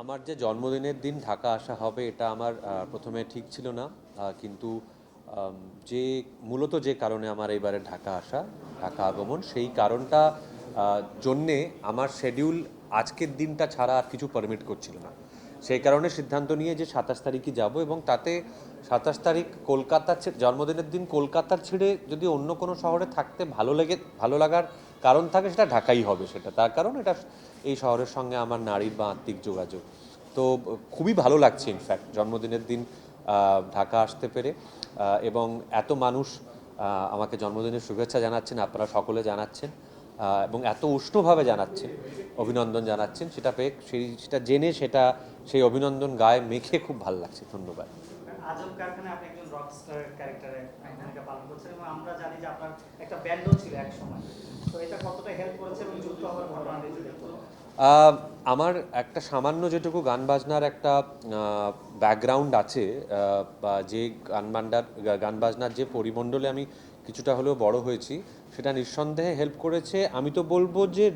আমার যে জন্মদিনের দিন ঢাকা আসা হবে এটা আমার প্রথমে ঠিক ছিল না, কিন্তু আম, যে মূলত যে কারণে আমার এবারে ঢাকা আসা, ঢাকা আগমন, সেই কারণটা জন্যে আমার শিডিউল আজকের দিনটা ছাড়া আর কিছু পারমিট করছিল না। সেই কারণে সিদ্ধান্ত নিয়ে যে 27 তারিখই যাব, এবং তাতে 27 তারিখ কলকাতার জন্মদিনের দিন কলকাতার ছেড়ে যদি অন্য কোনো শহরে থাকতে ভালো লাগার কারণ থাকে, সেটা ঢাকাই হবে। সেটা তার কারণ এটা এই শহরের সঙ্গে আমার নারীর বা আত্মিক যোগাযোগ। তো খুবই ভালো লাগছে ইনফ্যাক্ট জন্মদিনের দিন ঢাকা আসতে পেরে, এবং এত মানুষ আমাকে জন্মদিনের শুভেচ্ছা জানাচ্ছেন, আপনারা সকলে জানাচ্ছেন, এবং এত উষ্ণভাবে জানাচ্ছেন, অভিনন্দন জানাচ্ছেন, সেটা পেয়ে সেটা জেনে সেই অভিনন্দন গায়ে মেখে খুব ভালো লাগছে। ধন্যবাদ। আজব কারখানায় আপনি একজন রকস্টার ক্যারেক্টারে ভূমিকা পালন করছেন এবং আমরা জানি যে আপনার একটা ব্যান্ডও ছিল এক সময়। তো এটা কতটা হেল্প করেছে এবং যুক্ত হওয়ার ঘটনা যদি দেখতে। আমার একটা সামান্য যেটুকু গান বাজনার একটা ব্যাকগ্রাউন্ড আছে, বা যে গান বাজনার যে পরিমণ্ডলে আমি কিছুটা হলেও বড় হয়েছি, সেটা নিঃসন্দেহে হেল্প করেছে। আমি তো বলবো যে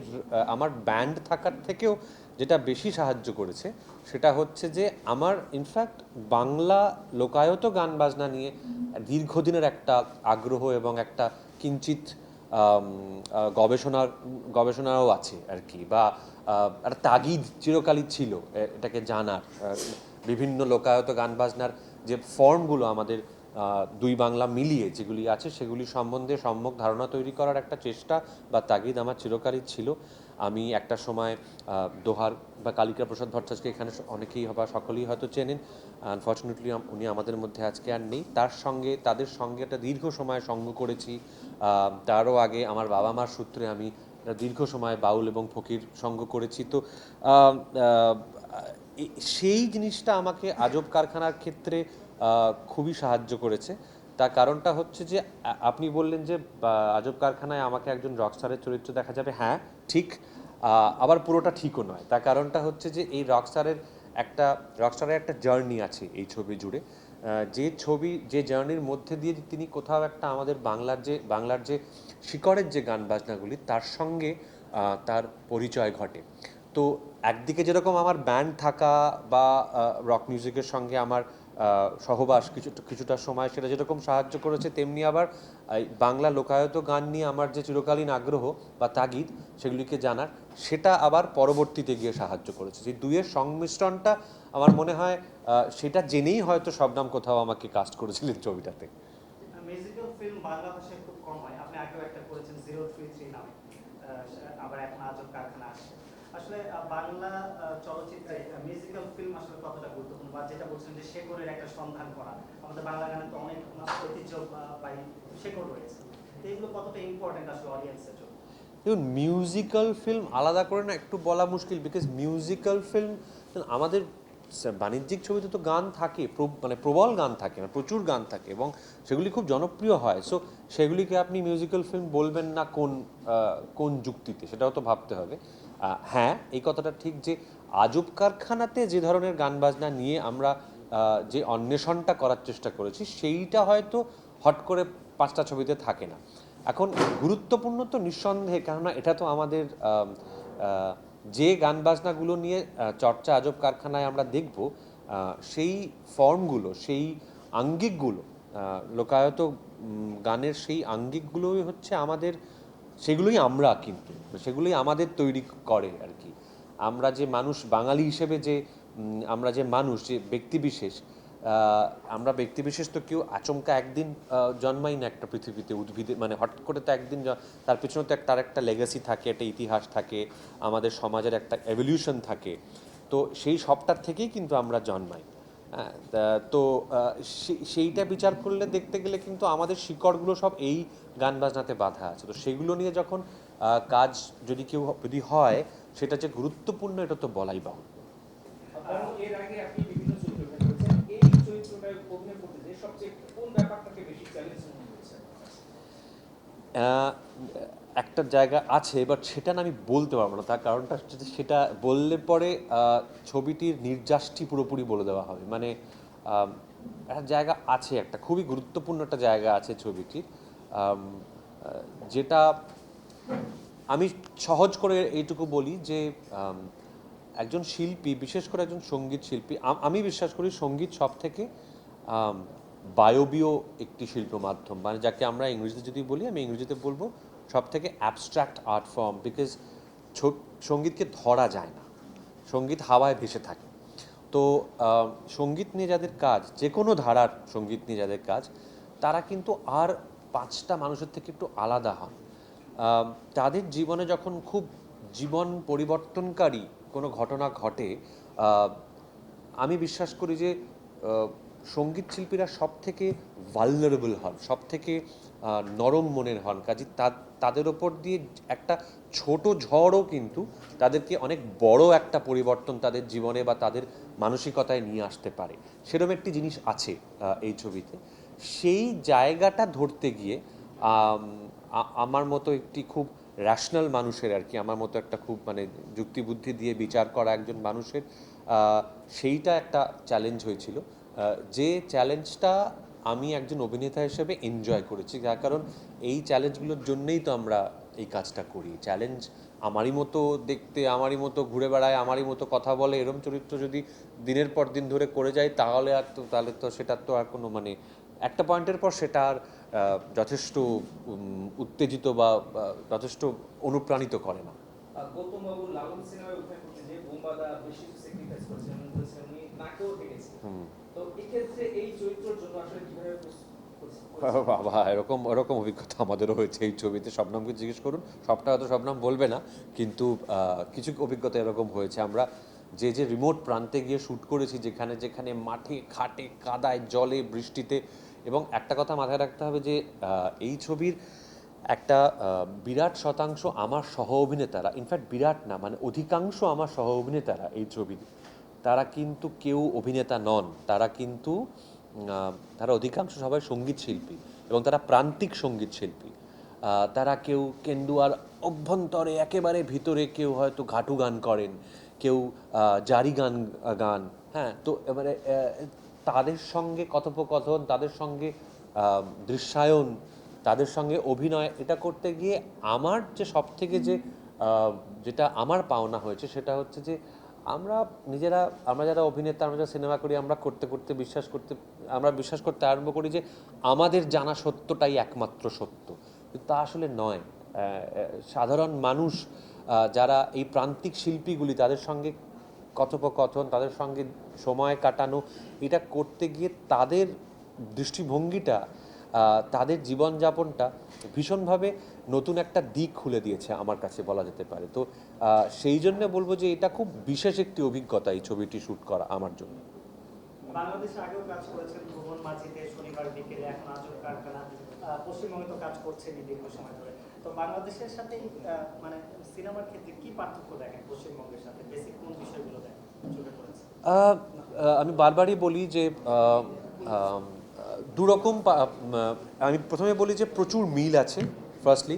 আমার ব্যান্ড থাকার থেকেও যেটা বেশি সাহায্য করেছে সেটা হচ্ছে যে আমার ইনফ্যাক্ট বাংলা লোকায়ত গান বাজনা নিয়ে দীর্ঘদিনের একটা আগ্রহ এবং একটা কিঞ্চিত আম, গবেষণাও আছে আর কি, বা একটা তাগিদ চিরকালই ছিল এটাকে জানার। বিভিন্ন লোকায়ত গান বাজনার যে ফর্মগুলো আমাদের দুই বাংলা মিলিয়ে যেগুলি আছে, সেগুলি সম্বন্ধে সম্যক ধারণা তৈরি করার একটা চেষ্টা বা তাগিদ আমার চিরকালই ছিল। আমি একটা সময় দোহার বা কালিকা প্রসাদ ভট্টাচার্যকে এখানে অনেকেই বা সকলেই হয়তো চেনেন। আনফর্চুনেটলি উনি আমাদের মধ্যে আজকে আর নেই। তাদের সঙ্গে একটা দীর্ঘ সময় সঙ্গ করেছি। তারও আগে আমার বাবা মার সূত্রে আমি দীর্ঘ সময় বাউল এবং ফকির সঙ্গ করেছি। তো আহ, আহ, সেই জিনিসটা আমাকে আজব কারখানার ক্ষেত্রে খুবই সাহায্য করেছে। তার কারণটা হচ্ছে যে আপনি বললেন যে আজব কারখানায় আমাকে একজন রকস্টারের চরিত্র দেখা যাবে। হ্যাঁ, ঠিক। আবার পুরোটা ঠিকও নয়। তার কারণটা হচ্ছে যে এই রকস্টারের একটা জার্নি আছে এই ছবি জুড়ে। যে জার্নির মধ্যে দিয়ে তিনি কোথাও একটা আমাদের বাংলার যে শিকড়ের যে গান বাজনাগুলি, তার সঙ্গে তার পরিচয় ঘটে। তো একদিকে যেরকম আমার ব্যান্ড থাকা বা রক মিউজিকের সঙ্গে আমার সহবাস কিছুটা সময় সেটা যেরকম সাহায্য করেছে, তেমনি আবার এই বাংলা লোকায়ত গান নিয়ে আমার যে চিরকালীন আগ্রহ বা তাগিদ সেগুলিকে জানার, সেটা আবার পরবর্তীতে গিয়ে সাহায্য করেছে। যে দুইয়ের সংমিশ্রণটা আমার মনে হয় সেটা জেনেই হয়তো শবনম কোথাও আমাকে কাস্ট করেছিলেন ছবিটাতে। মিউজিক্যাল ফিল্ম বাংলা ভাষায় খুব কম হয়। আপনি আগেও একটা করেছেন 033 নামে, আবার এখন আজব কারখানা আসছে। আসলে বাংলা চলচ্চিত্রে মিউজিক্যাল ফিল্ম আসলে কতটা গুরুত্বপূর্ণ, বা যেটা বলছেন যে শেকড়ের একটা সন্ধান করা, আমাদের বাংলা গানে তো অনেক ঐতিহ্য বা শেকড় রয়েছে। তো এগুলো কতটা ইম্পর্টেন্ট আসলে অডিয়েন্সের জন্য? দেখুন, মিউজিক্যাল ফিল্ম আলাদা করে না একটু বলা মুশকিল, বিকজ মিউজিক্যাল ফিল্ম আমাদের বাণিজ্যিক ছবিতে তো গান থাকে, মানে প্রবল গান থাকে, মানে প্রচুর গান থাকে, এবং সেগুলি খুব জনপ্রিয় হয়। সো সেগুলিকে আপনি মিউজিক্যাল ফিল্ম বলবেন না কোন যুক্তিতে, সেটাও তো ভাবতে হবে। হ্যাঁ, এই কথাটা ঠিক যে আজব কারখানাতে যে ধরনের গান বাজনা নিয়ে আমরা যে অন্বেষণটা করার চেষ্টা করেছি, সেইটা হয়তো হট করে 5টা ছবিতে থাকে না। এখন গুরুত্বপূর্ণ তো নিঃসন্দেহে, কেননা এটা তো আমাদের যে গান বাজনাগুলো নিয়ে চর্চা আজব কারখানায় আমরা দেখব, সেই ফর্মগুলো, সেই আঙ্গিকগুলো, লোকায়ত গানের সেই আঙ্গিকগুলোই হচ্ছে আমাদের, সেগুলোই আমরা, কিন্তু সেগুলোই আমাদের তৈরি করে আর কি। আমরা যে মানুষ, বাঙালি হিসেবে যে আমরা যে মানুষ, যে ব্যক্তিবিশেষ, আমরা ব্যক্তিবিশেষ তো কেউ আচমকা একদিন জন্মাই না একটা পৃথিবীতে, উদ্ভিদে মানে হট করে তো একদিন তার পেছনে তো তার একটা লেগাসি থাকে, একটা ইতিহাস থাকে, আমাদের সমাজের একটা এভলিউশন থাকে। তো সেই সবটার থেকেই কিন্তু আমরা জন্মাই। হ্যাঁ, তো সেইটা বিচার করলে দেখতে গেলে কিন্তু আমাদের শিকড়গুলো সব এই গান বাজনাতে বাঁধা আছে। তো সেগুলো নিয়ে যখন কাজ যদি হয়, সেটা যে গুরুত্বপূর্ণ এটা তো বলাই বাহুল্য। এর আগে আপনি বিভিন্ন চরিত্রে অভিনয় করেছেন, এই চরিত্রটায় অভিনয় করতে যে সবচেয়ে কোন ব্যাপারটাকে বেশি চ্যালেঞ্জ মনে হয়েছে? আহ, একটা জায়গা আছে, বাট সেটা না আমি বলতে পারবো না। তার কারণটা হচ্ছে যে সেটা বললে পরে ছবিটির নির্যাসটি পুরোপুরি বলে দেওয়া হবে। মানে আম, একটা জায়গা আছে, একটা খুবই গুরুত্বপূর্ণ একটা জায়গা আছে ছবিটির, যেটা আমি সহজ করে এইটুকু বলি যে একজন শিল্পী, বিশেষ করে একজন সঙ্গীত শিল্পী, আমি বিশ্বাস করি সঙ্গীত সব থেকে বায়বীয় একটি শিল্প মাধ্যম, মানে যাকে আমরা ইংরেজিতে যদি বলি, আমি ইংরেজিতে বলবো সব থেকে অ্যাবস্ট্রাক্ট আর্ট ফর্ম, বিকজ সঙ্গীতকে ধরা যায় না, সঙ্গীত হাওয়ায় ভেসে থাকে। তো সঙ্গীত নিয়ে যাদের কাজ, যে কোনো ধারার সঙ্গীত নিয়ে যাদের কাজ, তারা কিন্তু আর পাঁচটা মানুষের থেকে একটু আলাদা হন। তাদের জীবনে যখন খুব জীবন পরিবর্তনকারী কোনো ঘটনা ঘটে, আমি বিশ্বাস করি যে সঙ্গীত শিল্পীরা সব থেকে ভালনারেবল হন, সব থেকে নরম মনের হন, কাজে তাদের ওপর দিয়ে একটা ছোট ঝড়ও কিন্তু তাদেরকে অনেক বড় একটা পরিবর্তন তাদের জীবনে বা তাদের মানসিকতায় নিয়ে আসতে পারে। সেরকম একটি জিনিস আছে এই ছবিতে। সেই জায়গাটা ধরতে গিয়ে আমার মতো একটি খুব র্যাশনাল মানুষের, আর কি আমার মতো একটা খুব মানে যুক্তিবুদ্ধি দিয়ে বিচার করা একজন মানুষের, সেইটা একটা চ্যালেঞ্জ হয়েছিল, যে চ্যালেঞ্জটা আমি একজন অভিনেতা হিসেবে এনজয় করেছি, যার কারণ এই চ্যালেঞ্জগুলোর জন্যই তো আমরা এই কাজটা করি। চ্যালেঞ্জ আমারই মতো দেখতে, আমারই মতো ঘুরে বেড়ায়, আমারই মতো কথা বলে এরম চরিত্র যদি দিনের পর দিন ধরে করে যায়, তাহলে তো সেটার তো আর কোনো মানে একটা পয়েন্টের পর সেটা আর যথেষ্ট উত্তেজিত বা যথেষ্ট অনুপ্রাণিত করে না। গৌতম বাবু লালন সিনেমায় অভিনয় করতে যে বোমবাদা বেশি স্যাক্রিফাইস করেছেন, বলেছেন উনি নাকেও ঠেকেছেন। তো এক্ষেত্রে এই চরিত্রের জন্য আসলে কিভাবে বাবা, এরকম এরকম অভিজ্ঞতা আমাদেরও হয়েছে এই ছবিতে। শবনমকে জিজ্ঞেস করুন, সবটা হয়তো শবনম বলবে না, কিন্তু কিছু অভিজ্ঞতা এরকম হয়েছে। আমরা যে যে রিমোট প্রান্তে গিয়ে শ্যুট করেছি, যেখানে যেখানে মাঠে ঘাটে কাদায় জলে বৃষ্টিতে, এবং একটা কথা মাথায় রাখতে হবে যে এই ছবির একটা বিরাট শতাংশ আমার সহ অভিনেতারা, ইনফ্যাক্ট বিরাট না মানে অধিকাংশ আমার সহ অভিনেতারা এই ছবির, তারা কিন্তু কেউ অভিনেতা নন, তারা কিন্তু তারা অধিকাংশ সবাই সঙ্গীত শিল্পী, এবং তারা প্রান্তিক সঙ্গীত শিল্পী। তারা কেউ কেন্দুয়ার অভ্যন্তরে একেবারে ভিতরে, কেউ হয়তো ঘাটু গান করেন, কেউ জারি গান গান হ্যাঁ, তো এবারে তাদের সঙ্গে কথোপকথন, তাদের সঙ্গে দৃশ্যায়ন, তাদের সঙ্গে অভিনয়, এটা করতে গিয়ে আমার যে সব থেকে যে যেটা আমার পাওনা হয়েছে সেটা হচ্ছে যে আমরা যারা অভিনেতা, আমরা যারা সিনেমা করি, আমরা বিশ্বাস করতে আরম্ভ করি যে আমাদের জানা সত্যটাই একমাত্র সত্য, কিন্তু তা আসলে নয়। সাধারণ মানুষ যারা এই প্রান্তিক শিল্পীগুলি, তাদের সঙ্গে কথোপকথন, তাদের সঙ্গে সময় কাটানো, এটা করতে গিয়ে তাদের দৃষ্টিভঙ্গিটা, তাদের জীবনযাপনটা ভীষণভাবে নতুন একটা দিক খুলে দিয়েছে আমার কাছে বলা যেতে পারে। তো সেই জন্য বলবো যে এটা খুব বিশেষ একটি অভিজ্ঞতা এই ছবিটি শ্যুট করা আমার জন্য। বাংলাদেশে আগেও কাজ করেছেন, ভুবন মাঝিতে, শনিবার বিকেলে, এখন আজব কারখানা, পশ্চিমবঙ্গে তো কাজ করছেন দীর্ঘ সময় ধরে। তো বাংলাদেশের সাথে মানে সিনেমার ক্ষেত্রে কি পার্থক্য দেখেন পশ্চিমবঙ্গের সাথে, বেসিক কোন বিষয়গুলো দেখেন চোখে পড়েছে? আমি বারবারই বলি যে দুরকম, আমি প্রথমে বলি যে প্রচুর মিল আছে। ফার্স্টলি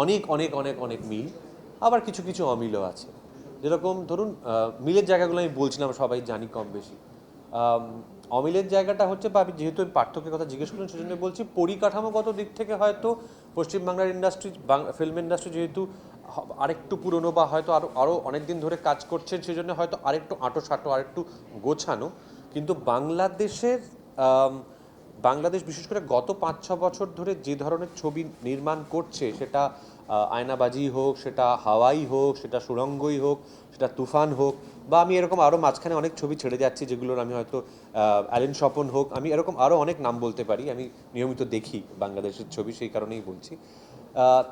অনেক অনেক অনেক অনেক মিল, আবার কিছু কিছু অমিলও আছে। যেরকম ধরুন, মিলের জায়গাগুলো আমি বলছিলাম, সবাই জানি কম বেশি। অমিলের জায়গাটা হচ্ছে, বা আমি যেহেতু পার্থক্যের কথা জিজ্ঞেস করলেন সেজন্য বলছি, পরিকাঠামোগত দিক থেকে হয়তো পশ্চিমবাংলার ইন্ডাস্ট্রি, ফিল্ম ইন্ডাস্ট্রি যেহেতু আরেকটু পুরনো, বা হয়তো আরও অনেক দিন ধরে কাজ করছেন, সেজন্য হয়তো আরেকটু আঁটো আরেকটু গোছানো। কিন্তু বাংলাদেশ বিশেষ করে গত 5-6 বছর ধরে যে ধরনের ছবি নির্মাণ করছে, সেটা আয়নাবাজি হোক, সেটা হাওয়াই হোক, সেটা সুড়ঙ্গই হোক, সেটা তুফান হোক, বা আমি এরকম আরও মাঝখানে অনেক ছবি ছেড়ে যাচ্ছি যেগুলোর আমি হয়তো অ্যালেন স্বপন হোক, আমি এরকম আরও অনেক নাম বলতে পারি, আমি নিয়মিত দেখি বাংলাদেশের ছবি, সেই কারণেই বলছি।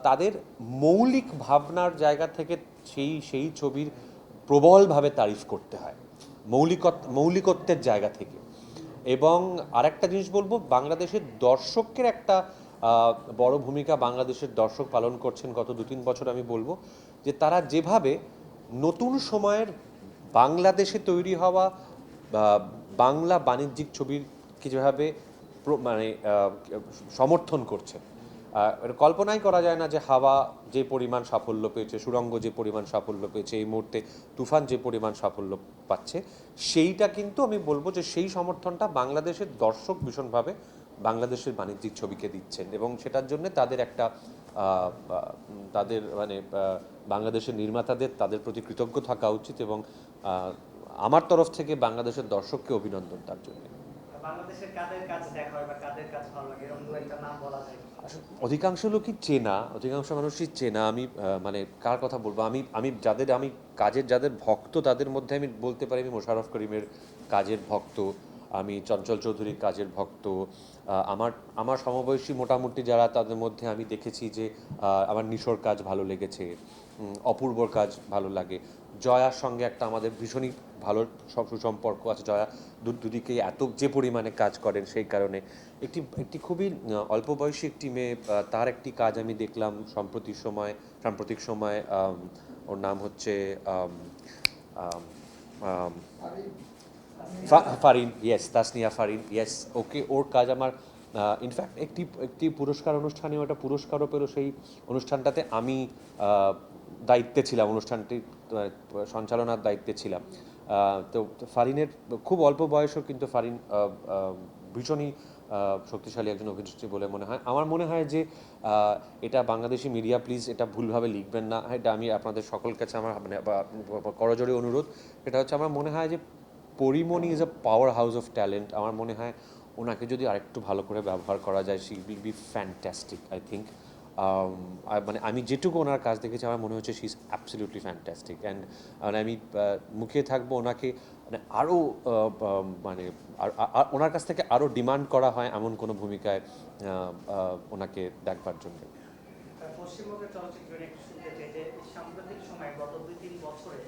তাদের মৌলিক ভাবনার জায়গা থেকে সেই ছবির প্রবলভাবে তারিফ করতে হয়, মৌলিকত্বের জায়গা থেকে। এবং আরেকটা জিনিস বলবো, বাংলাদেশের দর্শকের একটা বড় ভূমিকা বাংলাদেশের দর্শক পালন করছেন গত 2-3 বছর। আমি বলবো যে তারা যেভাবে নতুন সময়ের বাংলাদেশে তৈরি হওয়া বাংলা বাণিজ্যিক ছবিকে যেভাবে মানে সমর্থন করছে, কল্পনাই করা যায় না যে হাওয়া যে পরিমাণ সাফল্য পেয়েছে, সুড়ঙ্গ যে পরিমাণ সাফল্য পেয়েছে, এই মুহূর্তে তুফান যে পরিমাণ সাফল্য পাচ্ছে, সেইটা কিন্তু আমি বলবো যে সেই সমর্থনটা বাংলাদেশের দর্শক ভীষণভাবে বাংলাদেশের বাণিজ্যিক ছবিকে দিচ্ছেন, এবং সেটার জন্য তাদের একটা তাদের মানে বাংলাদেশের নির্মাতাদের তাদের প্রতি কৃতজ্ঞ থাকা উচিত এবং আমার তরফ থেকে বাংলাদেশের দর্শককে অভিনন্দন তার জন্য। বাংলাদেশের কাদের কাজ দেখা হয় বা কাদের কাজ ভালো লাগে এরকম দু একটা নাম বলা যায়? আসলে অধিকাংশ লোকই চেনা, অধিকাংশ মানুষই চেনা। আমি মানে কার কথা বলবো, আমি আমি যাদের আমি কাজের যাদের ভক্ত তাদের মধ্যে আমি বলতে পারি আমি মোশাররফ করিমের কাজের ভক্ত, আমি চঞ্চল চৌধুরীর কাজের ভক্ত। আমার আমার সমবয়সী মোটামুটি যারা তাদের মধ্যে আমি দেখেছি যে আমার নিশোর কাজ ভালো লেগেছে, অপূর্বর কাজ ভালো লাগে, জয়ার সঙ্গে একটা আমাদের ভীষণই ভালো সুসম্পর্ক আছে। জয়া দুদিকেই এত যে পরিমাণে কাজ করেন সেই কারণে একটি একটি খুবই অল্প বয়সী একটি মেয়ে, তার একটি কাজ আমি দেখলাম সাম্প্রতিক সময় ওর নাম হচ্ছে আম, আম, আম, ফারিন, ইয়েস, তাসনিয়া ফারিন, ইয়েস। ওকে, ওর কাজ আমার ইনফ্যাক্ট একটি একটি পুরস্কার অনুষ্ঠানে ওটা পুরস্কারও পেল। সেই অনুষ্ঠানটাতে আমি দায়িত্বে ছিলাম, অনুষ্ঠানটি সঞ্চালনার দায়িত্বে ছিলাম। তো ফারিনের খুব অল্প বয়সও কিন্তু ফারিন ভীষণই শক্তিশালী একজন অভিনেত্রী বলে মনে হয়। আমার মনে হয় যে এটা বাংলাদেশি মিডিয়া প্লিজ এটা ভুলভাবে লিখবেন না, এটা আমি আপনাদের সকল কাছে আমার মানে করজোড়ে অনুরোধ। এটা হচ্ছে আমার মনে হয় যে Pori Moni is a power house of talent. আমার মনে হয় ওনাকে যদি আরেকটু ভালো করে ব্যবহার করা যায় she will be fantastic I think. মানে আমি যেটুকু ওনার কাজ দেখেছি আমার মনে হচ্ছে she is absolutely fantastic and আমি মুখিয়ে থাকবো ওনাকে মানে আরও মানে ওনার কাছ থেকে আরও ডিমান্ড করা হয় এমন কোনো ভূমিকায় ওনাকে দেখবার জন্য। পশ্চিমবঙ্গের চলচ্চিত্র একটু শুনতে চাই যে সাম্প্রতিক সময়ে গত 2-3 বছরে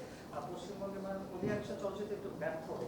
পশ্চিমবঙ্গে মানে অধিকাংশ চলচ্চিত্র একটু ব্যর্থ হচ্ছে।